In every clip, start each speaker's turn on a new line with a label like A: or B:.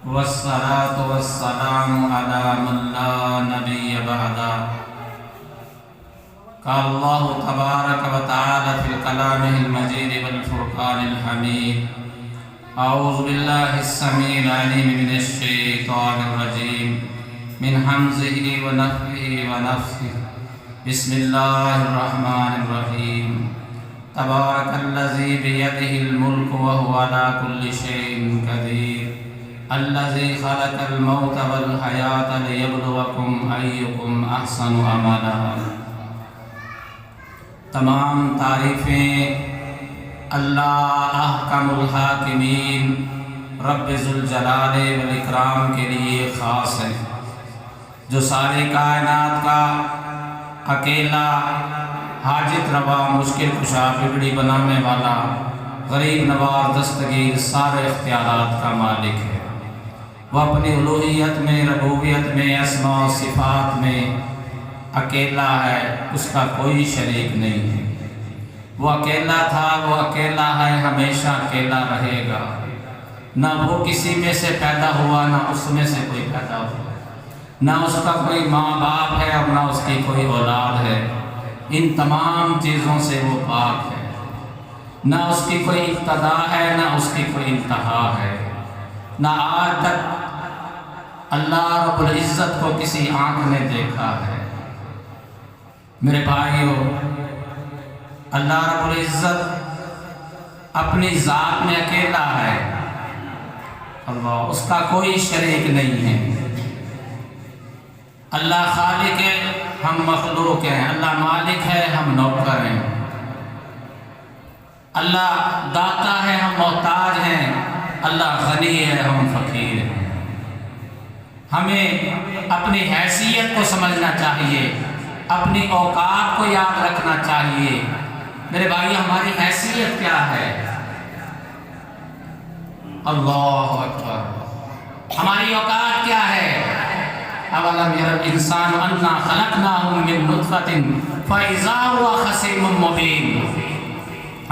A: والصلاة والسلام على من لا نبي بعده قال الله تبارك وتعالى في كلامه المجيد والفرقان الحميد أعوذ بالله السميع العليم من الشيطان الرجيم من همزه ونفخه ونفثه بسم الله الرحمن الرحيم تبارك الذي بيده الملك وهو على كل شيء قدير الذي خلق الموت والحياة ليبلوكم أيكم أحسن عملا۔ تمام تعریفیں اللہ احکم الحاکمین رب ذوالجلال والاکرام کے لیے خاص ہے، جو ساری کائنات کا اکیلا حاجت روا مشکل کشا بگڑی بنانے والا غریب نواز دستگیر سارے اختیارات کا مالک ہے۔ وہ اپنی الوہیت میں، ربوبیت میں، اسماء و صفات میں اکیلا ہے، اس کا کوئی شریک نہیں ہے۔ وہ اکیلا تھا، وہ اکیلا ہے، ہمیشہ اکیلا رہے گا۔ نہ وہ کسی میں سے پیدا ہوا، نہ اس میں سے کوئی پیدا ہوا، نہ اس کا کوئی ماں باپ ہے اور نہ اس کی کوئی اولاد ہے۔ ان تمام چیزوں سے وہ پاک ہے، نہ اس کی کوئی ابتدا ہے نہ اس کی کوئی انتہا ہے، نہ آج تک اللہ رب العزت کو کسی آنکھ نے دیکھا ہے۔ میرے بھائیو، اللہ رب العزت اپنی ذات میں اکیلا ہے، اللہ اس کا کوئی شریک نہیں ہے۔ اللہ خالق ہے، ہم مخلوق ہیں۔ اللہ مالک ہے، ہم نوکر ہیں۔ اللہ داتا ہے، ہم محتاج ہیں۔ اللہ غنی ہے، ہم فقیر ہیں۔ ہمیں اپنی حیثیت کو سمجھنا چاہیے، اپنی اوقات کو یاد رکھنا چاہیے۔ میرے بھائی، ہماری حیثیت کیا ہے؟ اللہ اکبر! ہماری اوقات کیا ہے؟ اولم یر الانسان انا خلقناہ من نطفۃ فاذا هو خصیم مبین۔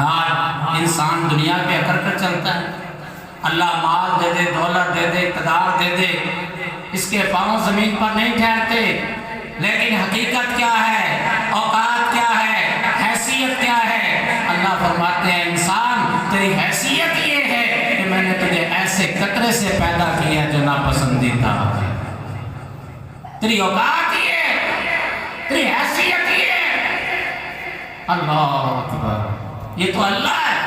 A: آج انسان دنیا پہ اکڑ کر چلتا ہے، اللہ مال دے دے، دولت دے دے، اقتدار دے دے، اس کے پاؤں زمین پر نہیں ٹھہرتے۔ لیکن حقیقت کیا ہے؟ اوقات کیا ہے؟ حیثیت کیا ہے؟ اللہ فرماتے ہیں انسان، تیری حیثیت یہ ہے کہ میں نے تجھے ایسے قطرے سے پیدا کیا جو ناپسندیدہ ہے۔ تیری اوقات یہ ہے، تیری حیثیت یہ ہے۔ اللہ اکبر! یہ تو اللہ ہے،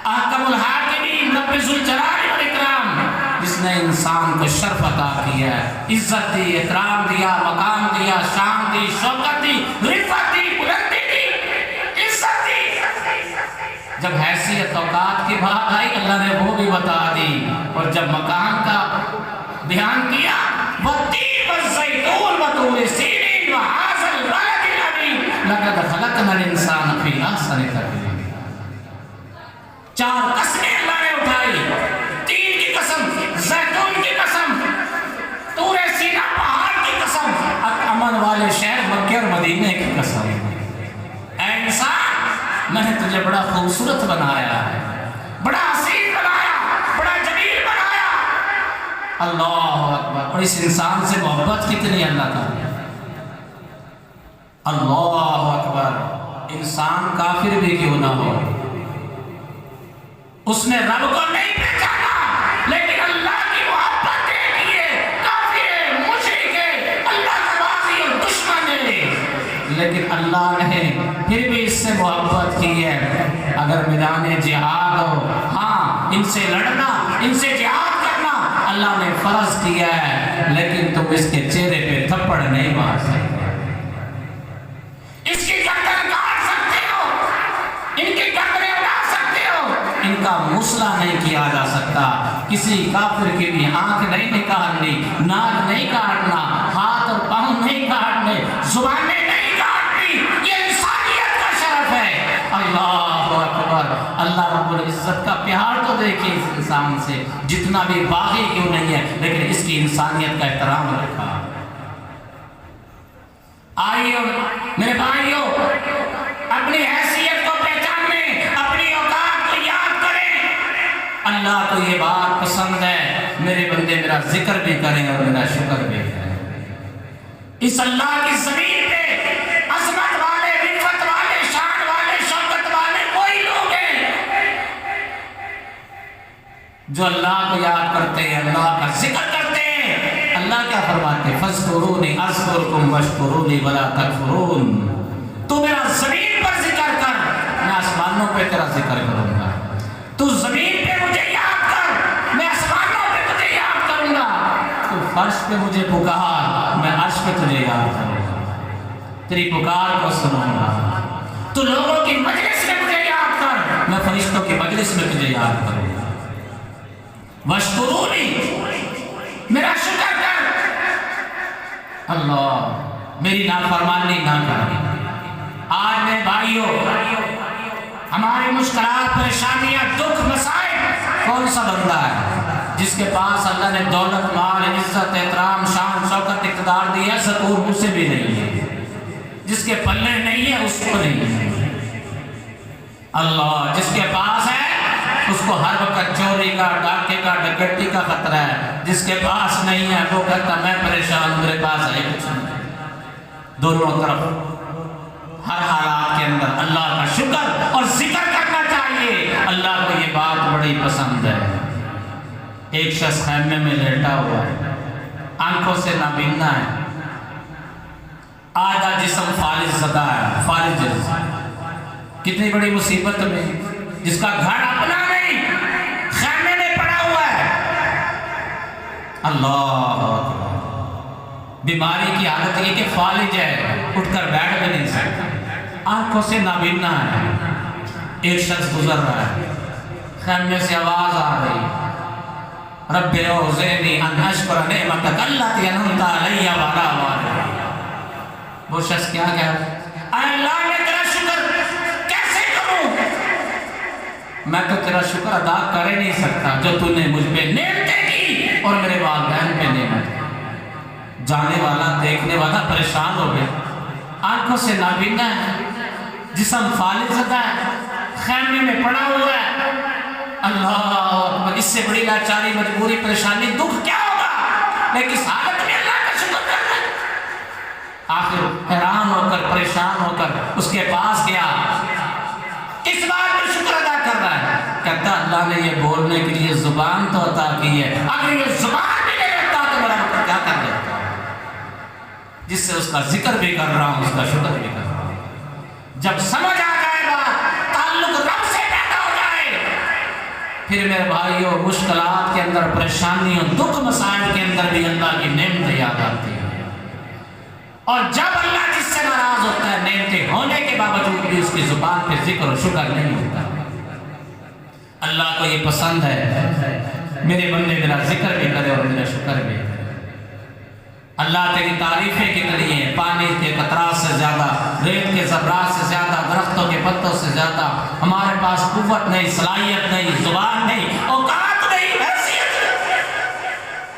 A: احکم الحاکمین رب ذوالجلال والاکرام، جس نے انسان کو شرف عطا کیا ہے، عزت دی، احترام دیا، مقام دیا، شان دی، شوکت دی، رفعت دی، بلندی دی، عزت دی۔ جب حیثیت اوقات کی بات آئی، اللہ نے وہ بھی بتا دی، اور جب مقام کا بیان کیا، وَالتِّینِ وَالزَّیْتُونِ وَطُورِ سِینِینَ وَهَٰذَا الْبَلَدِ الْأَمِینِ لَقَدْ خَلَقْنَا الْإِنسَانَ فِی أَحْسَنِ تَقْوِیمٍ۔ چار قسمیں اللہ نے اٹھائی، تین کی قسم، زیتون کی قسم، طور سینا پہاڑ کی قسم، امن والے شہر مکہ اور مدینہ کی قسم۔ اے انسان، میں نے تجھے بڑا خوبصورت بنایا ہے، بڑا حسین بنایا، بڑا جمیل بنایا۔ اللہ اکبر! اور اس انسان سے محبت کتنی اللہ تعالیٰ! اللہ اکبر! انسان کافر بھی کیوں نہ ہو، اس نے رب کو نہیں پہچانا، لیکن اللہ کی محبت دیکھ لیے، کافر ہے، مشرک ہے، اللہ کا باغی اور دشمن ہے، لیکن اللہ نے پھر بھی اس سے محبت کی ہے۔ اگر میدان جہاد ہو، ہاں ان سے لڑنا، ان سے جہاد کرنا اللہ نے فرض کیا ہے، لیکن تم اس کے چہرے پہ تھپڑ نہیں مار سکتے، اس کی گردن کاٹ سکتے ہو، ان کی گردنیں اڑا سکتے ہو، ان کا مسئلہ نہیں کیا جا سکتا۔ کسی کافر کی بھی آنکھ نہیں نکالنی، ناک نہیں کاٹنا، ہاتھ اور پاؤں نہیں کاٹنے، زبانیں نہیں کاٹنی، یہ انسانیت کا شرف ہے۔ اللہ اکبر! اللہ رب العزت کا پیار تو دیکھیں اس انسان سے، جتنا بھی باغی کیوں نہیں ہے لیکن اس کی انسانیت کا احترام رکھا۔ آئیے میرے بھائیوں، اپنی حیثیت کو پہچاننے، اپنی اوقات کو یاد کریں۔ اللہ کو یہ بات پسند ہے میرے بندے میرا ذکر بھی کریں اور میرا شکر بھی کریں۔ اس اللہ کی زمین پہ عظمت والے، رفعت والے، شان والے، شوکت والے کوئی لوگ ہیں جو اللہ کو یاد کرتے ہیں، اللہ کا ذکر کرتے ہیں۔ اللہ کیا فرماتے ہیں؟ فَاذْكُرُونِي أَذْكُرْكُمْ وَاشْكُرُوا لِي وَلَا تَكْفُرُونَ۔ تو میرا زمین پر ذکر کر، میں آسمانوں پہ تیرا ذکر کروں گا۔ تو زمین پہ مجھے یاد کر، میں آسمانوں پہ تجھے یاد کروں گا۔ تو فرش پہ مجھے پکار، میں عرش پہ تجھے یاد کروں گا، تیری پکار کو سنوں گا۔ تو لوگوں کی مجلس میں مجھے یاد کر، میں فرشتوں کی مجلس میں تجھے یاد کروں گا۔ وَاشْكُرُونِي، میرا شکر کر۔ اللہ میری نافرمانی نہ کر۔ آج میں بھائیوں ہماری مشکلات، پریشانیاں، دکھ، مسائل، کون سا بندہ ہے جس کے پاس اللہ نے دولت، مال، عزت، احترام، شان، شوکت، اقتدار دیا، سکون اسے بھی نہیں ہے؟ جس کے پلے نہیں ہے اس کو نہیں ہے۔ اللہ جس کے پاس ہے اس کو ہر وقت چوری کا، ڈاکے کا، ڈکیتی کا خطرہ ہے۔ جس کے پاس نہیں ہے وہ کہتا میں پریشان، میرے پاس ہے کچھ نہیں۔ دونوں طرف ہر حالات کے اندر اللہ کا شکر اور ذکر کرنا چاہیے۔ اللہ کو یہ بات بڑی پسند ہے۔ ایک شخص خیمے میں لیٹا ہوا ہے، آنکھوں سے نابینا ہے، آدھا جسم فالج زدہ ہے، فالج ہے۔ کتنی بڑی مصیبت میں، جس کا گھر اپنا نہیں، خیمے میں پڑا ہوا ہے۔ اللہ بیماری کی حالت یہ کہ فالج ہے، اٹھ کر بیٹھ بھی نہیں سکتا، آنکھوں سے نابینا ہے۔ ایک شخص گزر رہا ہے، خیمے سے آواز آ رہی، رب اوزعنی ان اشکر نعمتک التی انعمت علی وعلی والدی۔ وہ شخص کیا کہہ رہا ہے؟ اے اللہ میں تیرا شکر کیسے کروں؟ میں تو تیرا شکر ادا کر ہی نہیں سکتا جو تو نے مجھ پہ نعمتیں کی اور میرے والدین پہ نعمت۔ جانے والا، دیکھنے والا پریشان ہو گیا، آنکھوں سے نابینا ہے، جسم فالج زدہ ہے، خیمے میں پڑا ہوا ہے۔ اللہ اس سے بڑی لاچاری، مجبوری، پریشانی، دکھ کیا ہوگا؟ لیکن اس حالت میں اللہ کا شکر کر رہا ہے۔ آخر حیران ہو کر، پریشان ہو کر اس کے پاس گیا، اس بات پر شکر ادا کر رہا ہے، کہتا اللہ نے یہ بولنے کے لیے زبان تو عطا کی ہے، اگر یہ زبان بھی نہیں رکھتا تو میرا مطلب کیا کر دیتا، جس سے اس کا ذکر بھی کر رہا ہوں، اس کا شکر بھی کر رہا ہوں۔ جب سمجھ آ جائے گا، تعلق رب سے پیدا ہو جائے، پھر میرے بھائیوں مشکلات کے اندر، پریشانیوں، دکھ، مسائل کے اندر بھی اللہ کی نعمتیں یاد آتی ہیں۔ اور جب اللہ جس سے ناراض ہوتا ہے، نعمتیں ہونے کے باوجود بھی اس کی زبان پہ ذکر و شکر نہیں ہوتا۔ اللہ کو یہ پسند ہے میرے بندے میرا ذکر بھی کرے اور میرا شکر بھی کرے۔ اللہ تیری تعریفیں کتنی ہیں، پانی کے قطرات سے زیادہ، ریت کے ذرات سے زیادہ، درختوں کے پتوں سے زیادہ۔ ہمارے پاس قوت نہیں، صلاحیت نہیں، زبان نہیں، اوقات نہیں، حیثیت نہیں،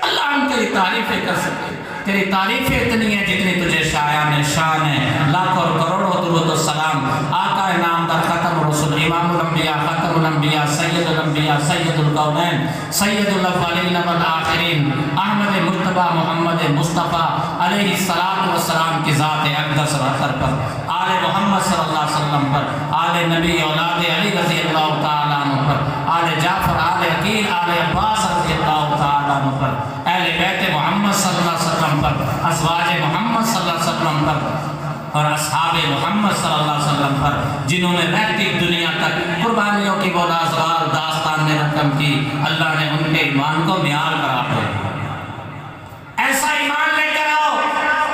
A: اللہ ہم تیری تعریفیں کر سکتے۔ تیری تعریفیں اتنی ہیں جتنی تجھے شایان شان ہے۔ لاکھوں اور کروڑوں درود و سلام آقا نامدار ختم رسول، امام الانبیاء، ختم الانبیاء، سید الانبیاء، سید الکونین، سید الاولین والآخرین، احمد مجتبی محمد مصطفیٰ علیہ السلام کی ذات اقدس اور اثر پر، آل محمد صلی اللہ علیہ وسلم پر، آل نبی اولاد علی رضی اللہ تعالیٰ عنہ پر، آل جعفر، آل عقیل، آل عباس رضی اللہ تعالیٰ عنہ پر، اہل بیت محمد صلی اللہ علیہ وسلم پر، ازواج محمد صلی اللہ علیہ وسلم پر، اور اصحاب محمد صلی اللہ علیہ وسلم پر، جنہوں نے رہتی دنیا تک قربانیوں کی وہ رازدار داستان نے رقم کی۔ اللہ نے ان کے ایمان کو معیار قرار دیا۔ ایسا ایمان لے کر آؤ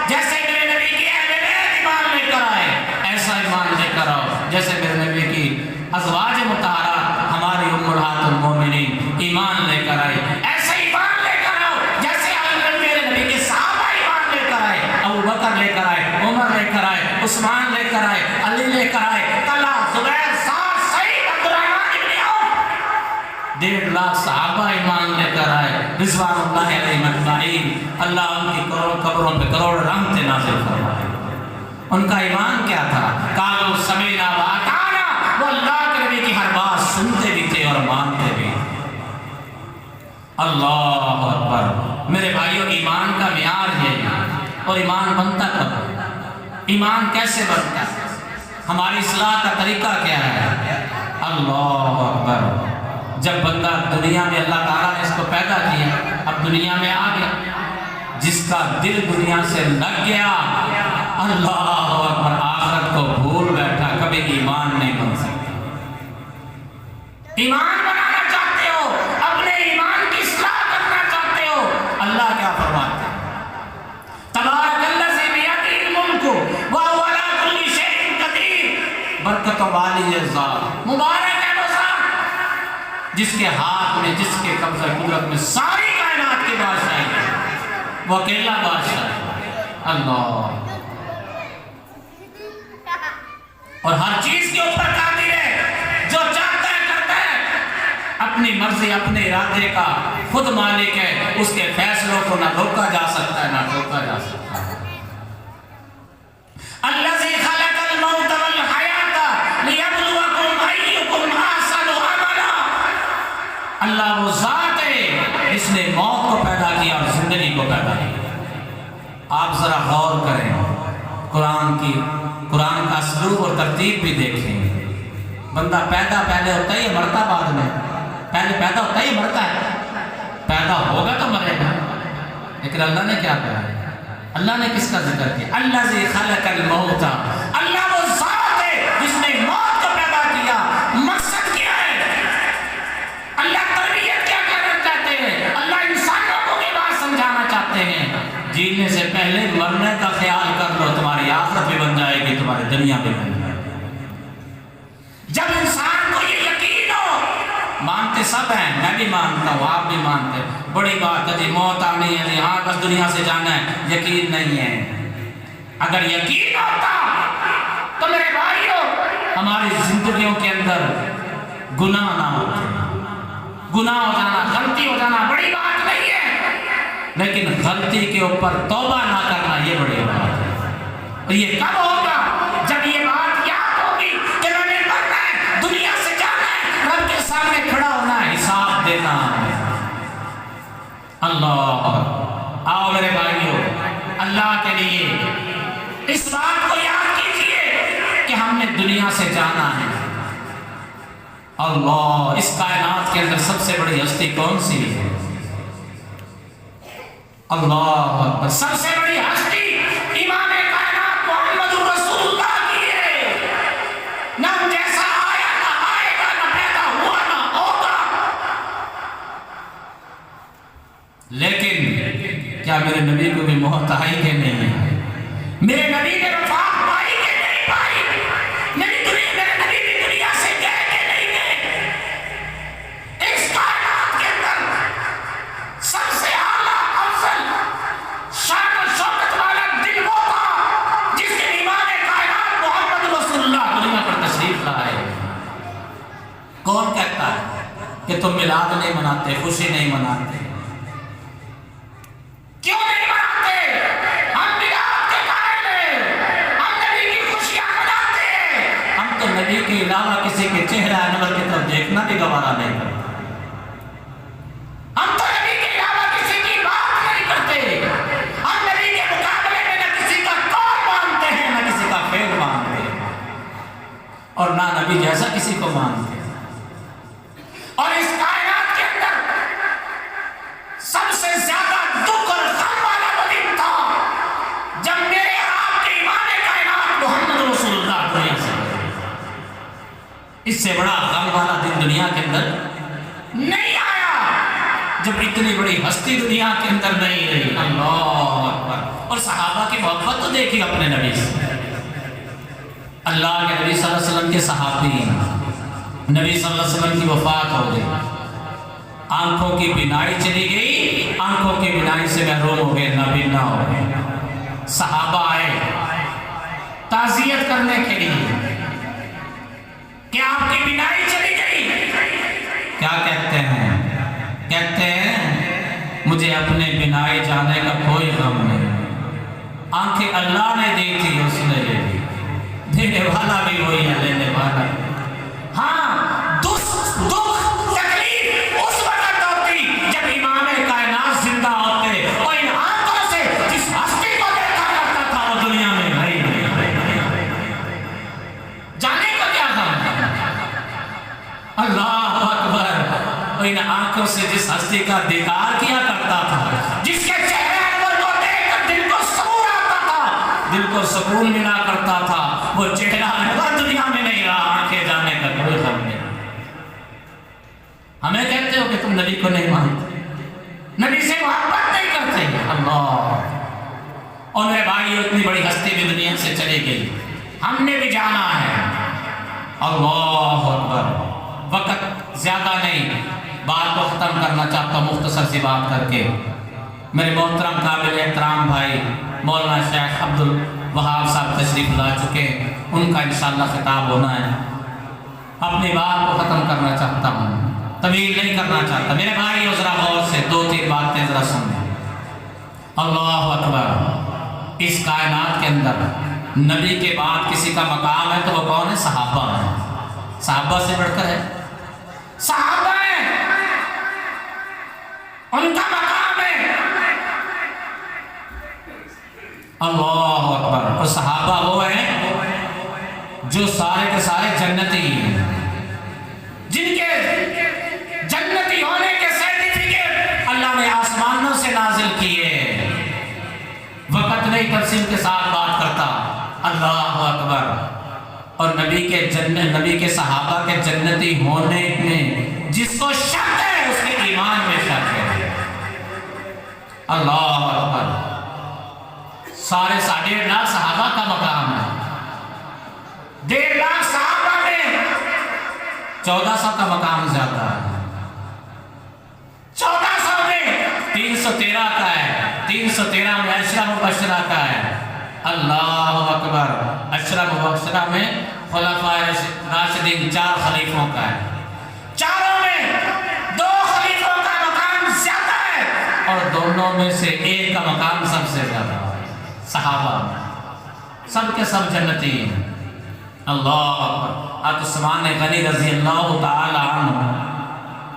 A: جیسے میرے نبی کی اہل بیت ایمان لے کر آئے، ایسا ایمان لے کر آؤ جیسے میرے نبی کی ازواج مطہرات ہماری امہات المومنین ایمان لے کر آئے، ایسا ایمان لے کر آؤ جیسے میرے نبی کے صحابہ ایمان لے کر آئے، ابو بکر لے کر آئے، عمر لے کر آئے، عثمان لے کر آئے، علی لے کر آئے، طلحہ، زبیر، سعد، سعید، عبدالرحمن ابن عوف، 1.5 لاکھ صحابہ ایمان لے کر آئے رضوان اللہ علیہم اجمعین۔ اللہ ان کی قبروں پہ کروڑ رحمتیں نازل فرمائے۔ ان کا ایمان کیا تھا؟ قالوا سمعنا واطعنا، وہ اللہ کے نبی کی ہر بات سنتے بھی تھے اور مانتے بھی۔ اللہ اکبر۔ میرے بھائیوں، ایمان کا معیار یہ ہے، اور ایمان بنتا کب؟ ایمان کیسے بنتا ہے؟ ہماری اصلاح کا طریقہ کیا ہے؟ اللہ اکبر۔ جب بندہ دنیا میں، اللہ تعالیٰ نے اس کو پیدا کیا، اب دنیا میں آ گیا، جس کا دل دنیا سے لگ گیا، اللہ اکبر، آخرت کو بھول بیٹھا، کبھی ایمان نہیں بن سکتا۔ ایمان بنانا چاہتے ہو، اپنے ایمان کی اصلاح کرنا چاہتے ہو، اللہ کیا فرماتے ہیں؟ تبارک الذی بیدہ الملک وہو علی کل شیء قدیر، برکت والی ذات، مبارک ہے وہ ذات جس کے ہاتھ میں، جس کے قبضہ قدرت میں ساری کائنات کی بادشاہی ہے، وہ اکیلا بادشاہ ہے اللہ، اور ہر چیز کے اوپر قادر ہے، جو چاہتا ہے کرتا ہے، اپنی مرضی، اپنے ارادے کا خود مالک ہے، اس کے فیصلوں کو نہ روکا جا سکتا ہے نہ ٹوکا جا سکتا ہے۔ الذی خلق الموت والحیات لیبلوکم ایکم احسن عملا، اللہ وہ ذات ہے جس نے موت کو پیدا کیا اور زندگی کو پیدا کیا۔ آپ ذرا غور کریں، قرآن کا اسلوب اور ترتیب بھی دیکھیں۔ بندہ پیدا پہلے ہوتا ہے یا مرتا بعد میں؟ پہلے پیدا ہوتا ہے یا مرتا ہے؟ پیدا ہوگا تو مرے گا، لیکن اللہ نے کیا کہا؟ اللہ نے کس کا ذکر کیا؟ الذی خلق الموت، اللہ وہ ذات ہے جس نے موت کو پیدا کیا۔ مقصد کیا ہے؟ اللہ تربیت کیا کرنا چاہتے ہیں؟ اللہ انسانوں کو یہ بات سمجھانا چاہتے ہیں، جینے سے پہلے مرنے کا خیال کر لو، تمہاری آخرت بھی بن جائے گی، تمہاری دنیا بھی بن جائے گی۔ جب انسان کو یہ یقین ہو، مانتے سب ہیں، میں بھی مانتا ہوں، آپ بھی مانتے ہیں، بڑی بات ہے جی، موت آنی ہے جی، ہاں بس دنیا سے جانا ہے، یقین نہیں ہے۔ اگر یقین ہوتا تو میرے بھائیوں، ہماری زندگیوں کے اندر گناہ نہ ہوتے۔ گناہ ہو جانا، غلطی ہو جانا بڑی بات نہیں ہے، لیکن غلطی کے اوپر توبہ نہ کرنا یہ بڑی بات ہے۔ اور یہ کب ہوگا؟ جب یہ بات یاد ہوگی کہ میں نے مرنا ہے، دنیا سے جانا ہے، رب کے سامنے کھڑا ہونا ہے، حساب دینا ہے۔ اللہ، آؤ میرے بھائیوں، اللہ کے لیے اس بات کو یاد کیجئے کہ ہم نے دنیا سے جانا ہے۔ اللہ، اس کائنات کے اندر سب سے بڑی ہستی کون سی ہے؟ اللہ اکبر، سب سے بڑی ہستی امام کائنات محمد رسول اللہ کی ہے۔ نہ جیسا آیا، نہ آئے گا، نہ پیدا ہوا، نہ ہوگا۔ لیکن کیا میرے نبی کو بھی موت آئی کہ نہیں؟ میرے نبی نے وفات پائی کہ نہیں پائی؟ میرے نبی بھی دنیا سے گئے کہ نہیں گئے؟ اس کائنات کے اندر سب سے اعلیٰ افضل شان و شوکت والا دن وہ تھا جس کے امام کائنات محمد رسول اللہ دنیا پر تشریف لائے۔ کون کہتا ہے کہ تم میلاد نہیں مناتے، خوشی نہیں مناتے؟ کیوں نہیں مناتے؟ ہم میلاد کے قائل ہیں، ہم نبی کی خوشیاں مناتے ہیں۔ ہم تو نبی کے علاوہ کسی کے چہرہ انور کی طرف دیکھنا بھی گوارا نہیں کرتے۔ ہم تو نبی کے علاوہ کسی کی بات نہیں کرتے۔ ہم نبی کے مقابلے میں نہ کسی کا قول مانتے ہیں، نہ کسی کا فعل مانتے ہیں، اور نہ نبی جیسا کسی کو مانتے ہیں۔ اور اس کائنات کے اندر سب سے زیادہ دکھ اور غم والا وہ دن تھا جب میرے اور آپ کے امام کائنات محمد رسول اللہ دنیا سے گئے۔ اس سے بڑا غم والا دن دنیا کے اندر نہیں آیا جب اتنی بڑی ہستی دنیا کے اندر نہیں رہی۔ اللہ اکبر۔ اور صحابہ کی محبت تو دیکھی اپنے نبی سے۔ اللہ کے نبی صلی اللہ علیہ وسلم کے صحابی، نبی صلی اللہ علیہ وسلم کی وفات ہو گئی، آنکھوں کی بینائی چلی گئی، آنکھوں کی بینائی سے محروم ہو گئے، نابینا ہو گئے۔ صحابہ آئے تعزیت کرنے کے لیے کہ آپ کی بینائی چلی گئی۔ کیا کہتے ہیں؟ کہتے ہیں مجھے اپنے بینائی جانے کا کوئی غم نہیں، آنکھیں اللہ نے دی تھی، اس نے لے لی، دینے والا بھی وہی ہے، لینے والا بھی۔ ہاں، دکھ تکلیف اس وقت ہوتی جب ایمان آنکھوں سے جس ہستی کا دیدار کیا کرتا تھا، جس کے چہرے انور کو دیکھ کر دل کو سکون آتا تھا، دل کو سکون ملا کرتا تھا، وہ چہرہ انور دنیا میں نہیں رہا، آنکھیں جانے کا کوئی غم نہیں۔ ہمیں کہتے ہو کہ تم نبی کو نہیں مانتے، نبی سے محبت نہیں کرتے، اللہ۔ اور میرے بھائی اتنی بڑی ہستی بھی دنیا سے چلی گئی، ہم نے بھی جانا ہے، اللہ اکبر۔ وقت زیادہ نہیں، بات کو ختم کرنا چاہتا ہوں مختصر سی بات کر کے۔ میرے محترم قابل احترام بھائی مولانا شیخ عبد الوہاب صاحب تشریف لا چکے ہیں، ان کا انشاءاللہ خطاب ہونا ہے۔ اپنی بات کو ختم کرنا چاہتا ہوں، طویل نہیں کرنا چاہتا۔ میرے بھائی ذرا غور سے 2-3 باتیں ذرا سنیں۔ اللہ اکبر۔ اس کائنات کے اندر نبی کے بعد کسی کا مقام ہے تو وہ کون ہے؟ صحابہ ہیں۔ صحابہ سے بڑھ کر ہے؟ صحابہ ہیں، ان کا مقام ہے۔ اللہ اکبر۔ اور صحابہ وہ ہیں جو سارے کے سارے جنتی ہیں، جن کے جنتی ہونے کے سرٹیفکیٹ اللہ نے آسمانوں سے نازل کیے۔ وقت نہیں تفصیل کے ساتھ بات کرتا، اللہ اکبر۔ اور نبی کے صحابہ کے جنتی ہونے میں جس کو شک ہے اس کے ایمان میں شک ہے، اللہ اکبر۔ سارے 1.5 لاکھ صحابہ کا مقام ہے، 1.5 لاکھ صحابہ میں 1400 کا مقام زیادہ ہے، 1400 میں 313 کا ہے، 313 میں عشرہ مبشرہ کا ہے، اللہ اکبر۔ عشرہ مبشرہ میں خلفائے راشدین 4 خلیفوں کا ہے، چاروں میں 2 خلیفوں کا مقام زیادہ ہے، اور دونوں میں سے ایک کا مقام سب سے زیادہ ہے، صحابہ سب کے سب جنتی ہیں، اللہ اکبر۔ حضرت عثمان غنی رضی اللہ تعالی عنہ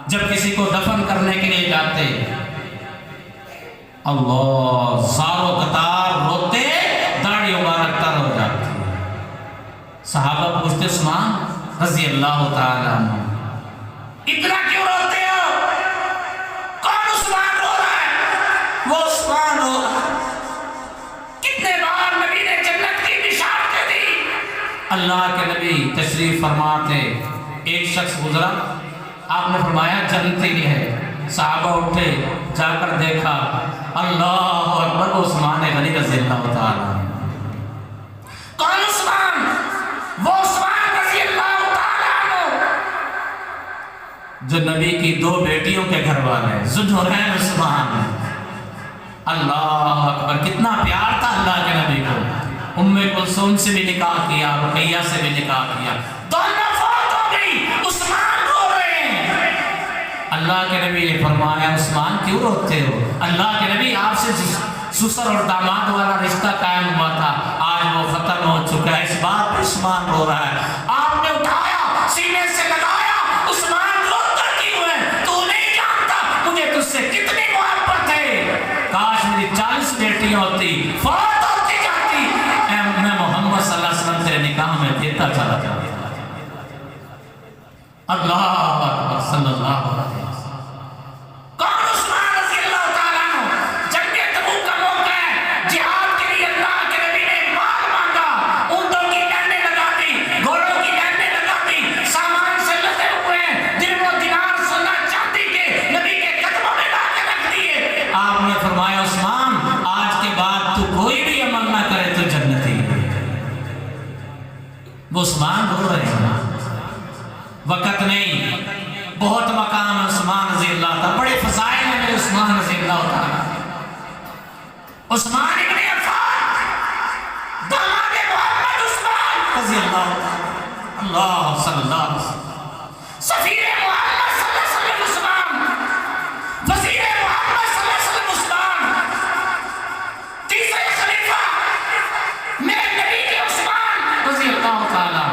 A: جب کسی کو دفن کرنے کے لیے جاتے، اللہ ساروں قطار روتے، داڑھی مبارک تر ہو جاتی۔ صحابہ پوچھتے عثمان رضی اللہ تعالی عنہ اتنا کیوں روتے ہو؟ کون عثمان رو رہا ہے؟ وہ عثمان رو رہا ہے۔ کتنے بار نبی نے جنت کی بشارتیں دی۔ اللہ کے نبی تشریف فرماتے، ایک شخص گزرا، آپ نے فرمایا جنتی ہے۔ صحابہ اٹھے، جا کر دیکھا، اللہ اکبر، عثمان غنی رضی اللہ تعالیٰ عنہ۔ کون عثمان؟ وہ عثمان رضی اللہ تعالیٰ عنہ جو نبی کی 2 بیٹیوں کے گھر والے، ذوالنورین عثمان۔ اللہ اکبر، کتنا پیار تھا اللہ کے نبی کو۔ ام کلثوم سے بھی نکاح کیا، رقیہ سے بھی نکاح کیا، دونوں فوت ہو گئی، عثمان رو رہے ہیں۔ اللہ کے نبی نے فرمایا عثمان کیوں روتے ہو؟ اللہ کے نبی آپ سے سسر اور داماد والا رشتہ قائم ہوا تھا، آج وہ ختم ہو چکا ہے، اس بات پر عثمان رو رہا ہے۔ آپ نے اٹھایا، سینے سے لگایا، عثمان روتا کیوں ہے؟ تو نہیں جانتا مجھے تجھ سے کتنی محبت ہے، کاش میری 40 بیٹیاں ہوتی، فوت ہوتی جاتی، میں محمد صلی اللہ علیہ وسلم سے نکاح میں دیتا چلا جاتا۔ اللہ اکبر، صلی اللہ علیہ وسلم۔ کون عثمان رضی اللہ تعالیٰ عنہ؟ جنگ تبوک کا موقع ہے، جہاد کے لیے اللہ کے نبی نے مال مانگا، اونٹوں کی ڈنڈیں لگا دی، گھوڑوں کی ڈنڈیں لگا دی، سامان سے لدے ہوئے ہیں، درہم و دینار سونا چاندی کے نبی کے قدموں میں لا کے رکھ دیے۔ آپ نے فرمایا عثمان آج کے بعد تو کوئی بھی عمل نہ کرے تو جنتی ہے۔ وہ عثمان رو رہے ہیں، وقت نہیں، بہت مقام ہے عثمان رضی اللہ تعالیٰ، بڑے فضائل ہیں میرے عثمان رضی اللہ تعالیٰ۔ عثمان ابن عفان، داماد محمد عثمان رضی اللہ تعالیٰ، اللہ صلی اللہ علیہ وسلم، سفیر محمد صلی اللہ علیہ وسلم عثمان، وزیر محمد صلی اللہ علیہ وسلم عثمان، تیسرے خلیفہ میرے نبی کے عثمان رضی اللہ تعالیٰ۔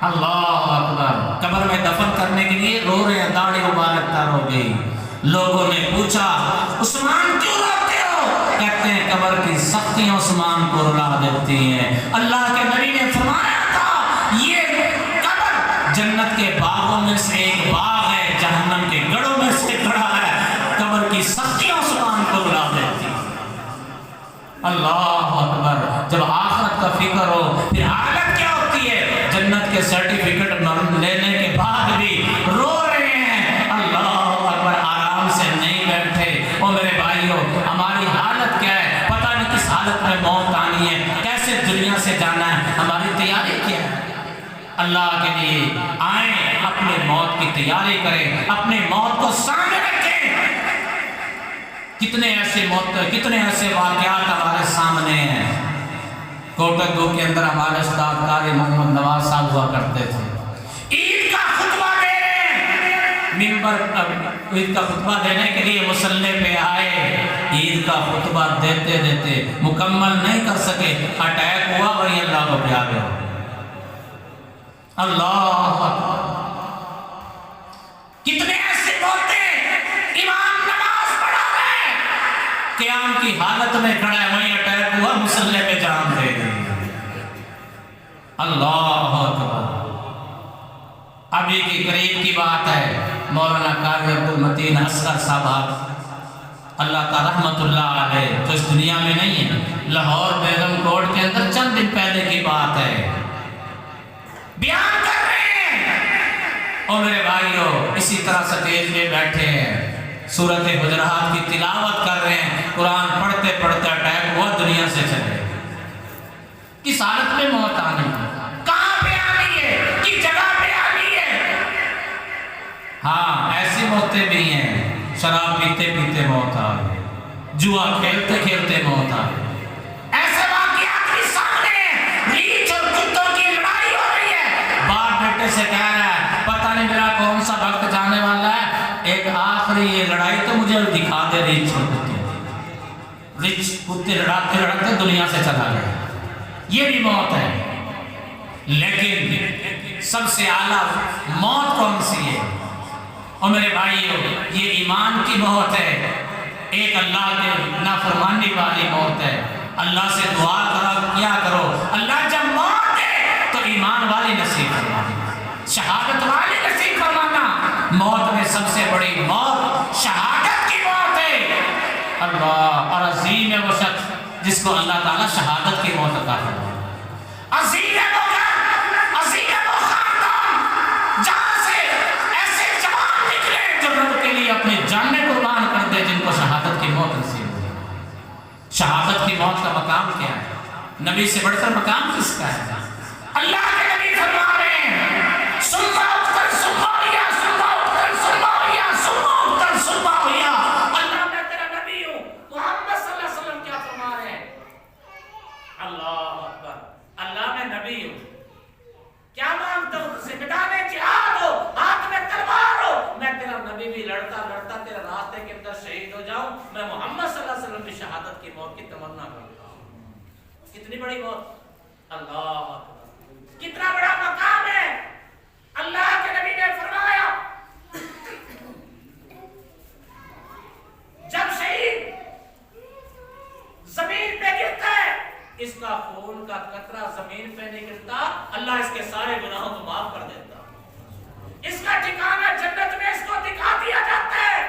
A: اللہ اکبر، قبر میں دفن کرنے کے لیے رو رہے ہیں، داڑھی مبارک تر ہو گئی۔ لوگوں نے پوچھا عثمان کیوں روتے ہو؟ کہتے ہیں قبر کی سختیاں عثمان کو رلا دیتی ہیں۔ اللہ کے نبی نے فرمایا تھا یہ قبر جنت کے باغوں میں سے ایک باغ ہے، جہنم کے گڑھوں کی سختیاں زبان کو رلا دیتی. اللہ اکبر. جب آخرت کا فکر ہو پھر حالت کیا ہوتی ہے؟ جنت کے سرٹیفکیٹ لینے کے بعد بھی رو رہے ہیں. اللہ اکبر. آرام سے نہیں بیٹھے. او میرے بھائیوں ہماری حالت کیا ہے؟ پتہ نہیں کس حالت میں موت آنی ہے, کیسے دنیا سے جانا ہے, ہماری تیاری کیا ہے؟ اللہ کے لیے آئیں, اپنے موت کی تیاری کریں, اپنے موت کو سامنے رکھیں. کتنے ایسے واقعات ہمارے سامنے ہیں. کوٹک دو کے اندر ہمارے استاد قاری محمد نواز صاحب ہوا کرتے تھے. عید کا خطبہ دے رہے ہیں, ممبر عید کا خطبہ دینے کے لیے مصلی پہ آئے. عید کا خطبہ دیتے دیتے مکمل نہیں کر سکے, اٹیک ہوا, وہی اللہ کو پیارے ہو. اللہ کتنے ایسے بولتے امام نماز پڑھا رہے, قیام کی حالت میں کھڑا ہے, وہیں اٹیک ہوا, مصلی پہ جان دے گئی. اللہ اکبر. ابھی کی قریب کی بات ہے, مولانا قاری عبد المتین اصغر صاحب اللہ کا رحمت اللہ علیہ تو اس دنیا میں نہیں ہے, لاہور بیگم کوٹ کے اندر چند دن پہلے کی بات ہے, بیان کر رہے ہیں. اور میرے بھائیوں اسی طرح سٹیج میں بیٹھے ہیں, سورۃ حجرات کی تلاوت کر رہے ہیں, قرآن پڑھتے پڑھتے اٹیک ہوا, دنیا سے چلے. کس حالت میں موت آنی ہے, کہاں پہ آنی ہے, کس جگہ پہ آنی ہے. ہاں ایسی موتیں بھی ہیں, شراب پیتے پیتے موت آ گئی, جوا کھیلتے کھیلتے موت آ گئی. ایسے واقعات بھی سامنے ہیں. ریچھ اور کتوں کی لڑائی ہو رہی ہے, باپ بیٹے سے کہہ رہا ہے پتہ نہیں میرا کون سا وقت جانے والا ہے, ایک آخری یہ لڑائی تو مجھے دکھا دے. ریچھ اور کتوں, ریچھ کتے لڑاتے لڑاتے دنیا سے چلا گیا. یہ بھی موت ہے. لیکن سب سے اعلیٰ موت کون سی ہے؟ اور میرے بھائیوں یہ ایمان کی موت ہے, ایک اللہ کے نافرمانی والی موت ہے. اللہ سے دعا کیا کرو, اللہ جب موت دے تو ایمان والی نصیب فرمانا, شہادت والی نصیب فرمانا. موت میں سب سے بڑی موت شہادت کی موت ہے. اللہ اور عظیم ہے وہ شخص جس کو اللہ تعالیٰ شہادت کی موت عطا فرمائے. عظیم ہے وہ گھر, عظیم ہے وہ خاندان جہاں سے ایسے جوان نکلے جو رب کے لیے اپنی جانیں قربان کر دے, جن کو شہادت کی موت نصیب ہوئی. شہادت کی موت کا مقام کیا ہے؟ نبی سے بڑھ کر مقام کس کا ہے؟ اللہ کے نبی فرما رہے ہیں سنما اکتر سنما ہویا, سنما اکتر سنما ہویا, سنما اکتر سنما ہویا. اللہ میں تیرا نبی ہوں. محمد صلی اللہ علیہ وسلم کیا فرما رہے ہیں؟ اللہ اکبر. اللہ میں نبی ہوں, کیا مانگتا ہوں تجھ سے؟ میدان جہاد ہو, ہاتھ میں تلوار ہو, میں تیرا نبی بھی لڑتا لڑتا تیرے راستے کے اندر شہید ہو جاؤں. میں محمد صلی اللہ علیہ وسلم کی شہادت کی موت کی تمنا کرتا ہوں. کتنی بڑی موت. اللہ اکبر. کتنا بڑا مقام ہے. اللہ کے نبی نے فرمایا جب شہید زمین پہ گرتا ہے, اس کا خون کا قطرہ زمین پہ نہیں گرتا, اللہ اس کے سارے گناہوں کو معاف کر دیتا. اس کا ٹھکانہ جنت میں اس کو دکھا دیا جاتا ہے.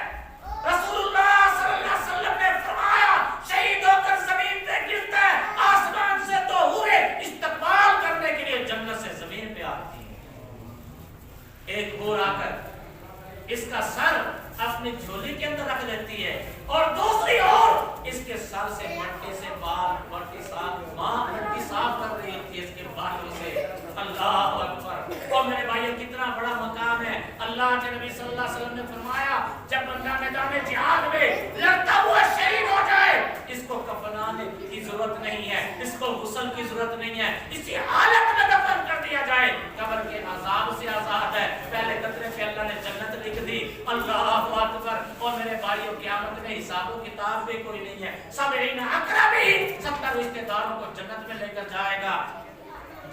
A: رسول اللہ صلی اللہ علیہ وسلم نے فرمایا شہید ہو کر زمین پہ گرتا ہے, آسمان سے تو حوریں استقبال کرنے کے لیے جنت سے زمین پہ آتی ہیں. ایک حور آ کر اس کا سر اپنی جھولی کے اندر رکھ دیتی ہے, اور دوسری اور اس کے سر سے مٹی سے مٹی صاف کر رہی ہوتی ہے اس کے بالوں سے. اللہ اکبر. اور میرے بھائیو کتنا بڑا مقام ہے. اللہ کے نبی صلی اللہ علیہ وسلم نے فرمایا جب بندہ میدان جہاد میں لڑتا ہوا شہید ہو جائے, اس کو کفنانے کی ضرورت نہیں ہے, اس کو غسل کی ضرورت نہیں ہے, اسی حالت میں دفن کر دیا جائے. قبر کے عذاب سے آزاد ہے. پہلے قطرے پہ اللہ نے جنت لکھ دی. اللہ اکبر. اور میرے بھائیو قیامت میں حساب و کتاب بھی کوئی نہیں ہے. صابرین اقربین 70 رشتہ داروں کو جنت میں لے کر جائے گا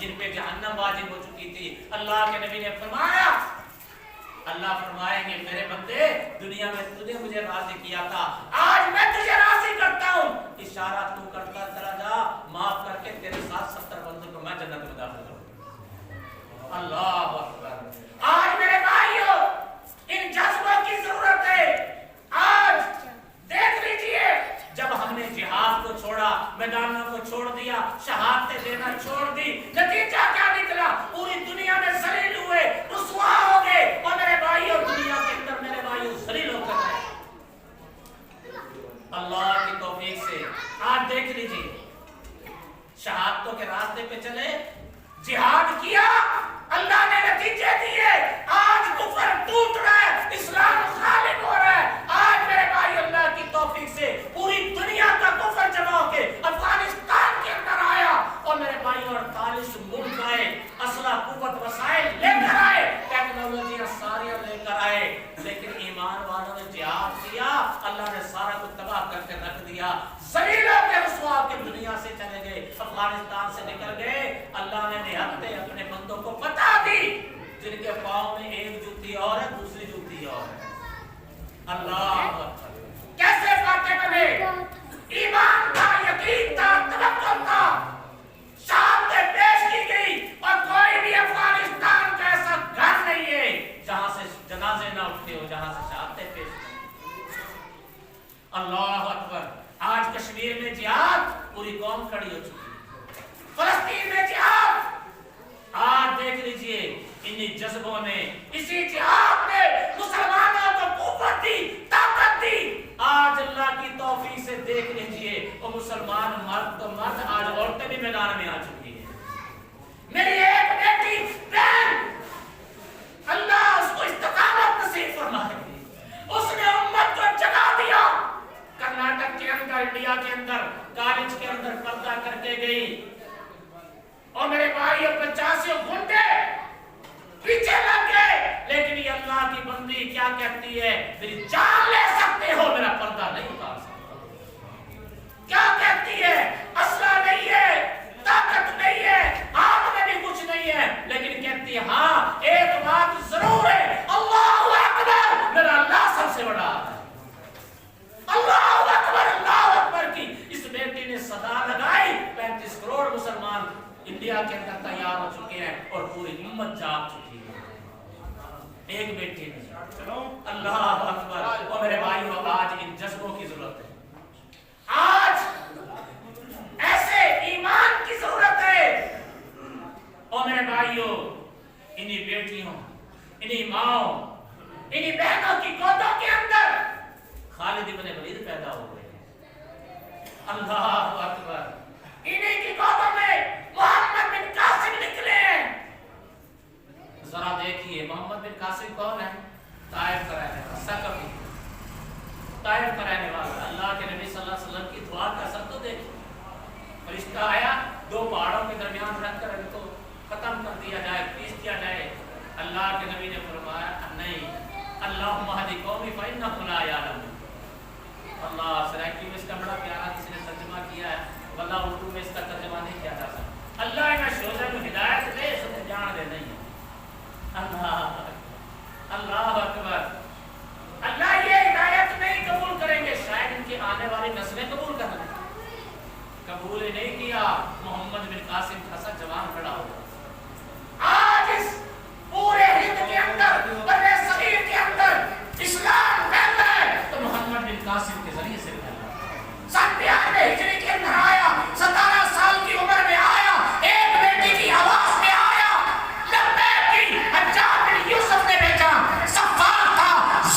A: جن پہ جہنم واجب ہو چکی تھی. اللہ کے نبی نے فرمایا, اللہ فرمائیں گے میرے بندے دنیا میں تجھے مجھے راضی کیا تھا, آج میں تجھے راضی کرتا ہوں. اشارہ تو کرتا چلا جا, معاف کر کے تیرے ساتھ 70 بندوں کو میں جنت میں داخل کروں. اللہ اکبر. آج میرے بھائیوں ان جذبوں کی ضرورت ہے. آج میدانوں کو چھوڑ دیا، شہادتیں دینا چھوڑ دی، نتیجہ کیا نکلا؟ پوری دنیا میں ذلیل ہوئے، رسوا ہو گئے، اور میرے بھائی اور دنیا کے اندر میرے بھائی ذلیل ہو کر رہے۔ اللہ کی توفیق سے آج دیکھ لیجیے، شہادتوں کے راستے پہ چلے، جہاد کیا، اللہ نے نتیجے دیے، آج کفر ٹوٹ رہا ہے، اسلام غالب ہو رہا ہے۔ آج میرے بھائی اللہ کی توفیق سے پوری دنیا کا کفر جمع ہو کے افغانستان کے اندر آیا، اور میرے بھائی 48 ملک آئے، اسلحہ قوت وسائل لے کر آئے، ٹیکنالوجیاں ساری لے کر آئے، لیکن ایمان والوں نے جہاد کیا، اللہ نے سارا کچھ تباہ کر کے رکھ دیا، ذلیلوں کے رسوا کے دنیا سے چلے گئے، افغانستان سے نکل گئے۔ اللہ نے نہتے اپنے بندوں کو بتا دی، جن کے پاؤں میں ایک جوتی اور ہے، دوسری جوتی اور ہے۔ اللہ کیسے فاتح بنے؟ ایمان تھا، یقین تھا، توکل تھا، شہادتیں پیش کی گئی، اور کوئی بھی افغانستان کا ایسا گھر نہیں ہے جہاں سے جنازے نہ اٹھتے ہو، جہاں سے شہادتیں پیش کی۔ اللہ اکبر۔ آج کشمیر میں جہاد، پوری قوم کھڑی ہو چکی ہے، فلسطین میں جہاد، آج دیکھ لیجئے انہی جذبوں نے، اسی جہاد نے مسلمانوں کو قوت دی، طاقت دی۔ آج اللہ کی توفیق سے دیکھ لیجئے، وہ مسلمان مرد تو مرد، آج عورتیں بھی میدان میں آ چکی ہیں۔ میری ایک بیٹی بہن، اللہ اس کو استقامت نصیب فرمائے، اس نے امت کو جگا دیا۔ کرناٹک کے اندر، انڈیا کے اندر، کالج کے اندر پردہ کر کے گئی، اور میرے بھائی 85 گھنٹے پیچھے لگ گئے، لیکن یہ اللہ کی بندی کیا کہتی ہے؟ میری جان لے سکتے ہو، میرا پردہ نہیں اتار سکتے۔ کیا کہتی ہے؟ اسلحہ نہیں ہے، طاقت نہیں ہے، ہاتھ میں بھی کچھ نہیں ہے، لیکن کہتی ہے ہاں ایک بات ضرور ہے، اللہ اکبر، میرا اللہ سب سے بڑا ہے۔ اللہ اکبر کی اس بیٹی نے صدا لگائی، 35 کروڑ مسلمان انڈیا کے اندر تیار ہو چکے ہیں، اور پوری امت جاگ چکی ہے ایک بیٹی نے۔ اللہ اکبر۔ اور میرے بھائیو، آج ان جذبوں کی ضرورت ہے، آج ایسے ایمان کی ضرورت ہے۔ اور میرے بھائیو، انہی بیٹیوں، انہی ماؤں، انہی بہنوں کی گودوں کے اندر خالد ابن ولید پیدا ہو گئے۔ اللہ اکبر۔ انہی کی گودوں میں محمد بن قاسم نکلے ہیں۔ ذرا دیکھیے محمد بن قاسم کون ہے؟ طائف کا رہنے والا، ثقفی، طائف کا رہنے والا۔ اللہ کے نبی صلی اللہ علیہ وسلم کی دعا کا اثر تو دیکھیے، فرشتہ آیا، 2 پہاڑوں کے درمیان رکھ کر ان کو ختم کر دیا جائے، پیس دیا جائے۔ اللہ کے نبی نے فرمایا نہیں، اللہم اہد قومی فإنہم لا یعلمون۔ اللہ سرائکی میں اس کا بڑا پیارا کسی نے ترجمہ کیا ہے، واللہ اردو میں اس کا ترجمہ نہیں کیا جا سکتا۔ اللہ انہیں شوزہ کو ہدایت دے، سب جان دے نہیں۔ اللہ اکبر۔ اللہ یہ ہدایت نہیں قبول کریں گے، شاید ان کی آنے والی نسلیں قبول کر لیں۔ قبول نہیں کیا، محمد بن قاسم خاصا جوان کھڑا ہوا۔ آج اس پورے ہند کے اندر، بر صغیر کے اندر اسلام پھیل رہا ہے تو محمد بن قاسم کے ذریعے سے پھیل رہا ہے۔ 92 ہجری کے اندر آیا، 17 سال کی عمر میں آیا، ایک بیٹی کی آواز میں آیا، لبیک کی حجاج بن یوسف نے بیچا، سفاک تھا،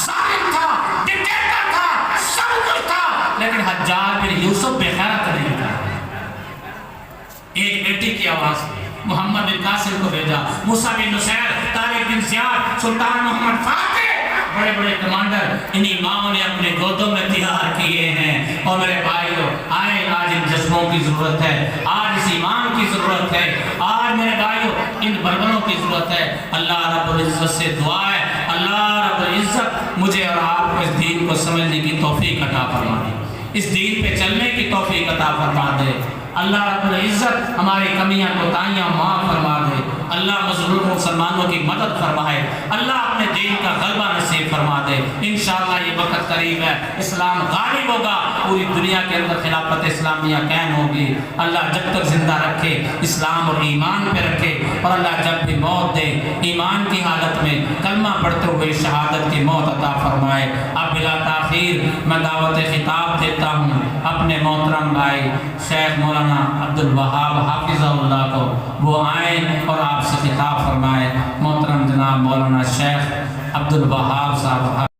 A: ظالم تھا، ڈکٹیٹر تھا، سب کچھ تھا، لیکن حجاج بن یوسف بے غیرت نہیں تھا۔ ایک بیٹی کی آواز میں محمد بن قاسم کو بھیجا، موسیٰ بن نصیر، طارق بن زیاد، سلطان محمد فاتح، بڑے بڑے کمانڈر انہی ماں نے اپنے گودوں میں تیار کیے ہیں۔ اور میرے بھائیو، آئے آج ان جذبوں کی ضرورت ہے، آج اس ایمان کی ضرورت ہے، آج میرے بھائیو ان بربروں کی ضرورت ہے۔ اللہ رب العزت سے دعا ہے، اللہ رب العزت مجھے اور آپ کو اس دین کو سمجھنے کی توفیق عطا فرما دے، اس دین پہ چلنے کی توفیق عطا فرما دے۔ اللہ رب العزت ہماری کمیاں کوتاہیاں معاف فرما دے۔ اللہ مظلوم مسلمانوں کی مدد فرمائے، اللہ اپنے دین کا غلبہ نصیب فرما دے۔ انشاءاللہ یہ وقت قریب ہے، اسلام غالب ہوگا، پوری دنیا کے اندر خلافت اسلامیہ قائم ہوگی۔ اللہ جب تک زندہ رکھے اسلام اور ایمان پہ رکھے، اور اللہ جب بھی موت دے ایمان کی حالت میں کلمہ پڑھتے ہوئے شہادت کی موت عطا فرمائے۔ اب بلا تاخیر میں دعوت خطاب دیتا ہوں اپنے محترم بھائی شیخ مولانا عبدالوہاب حافظہ اللہ کو وہ آئیں اور آپ سے خطاب فرمائیں۔ محترم جناب مولانا شیخ عبدالوہاب صاحب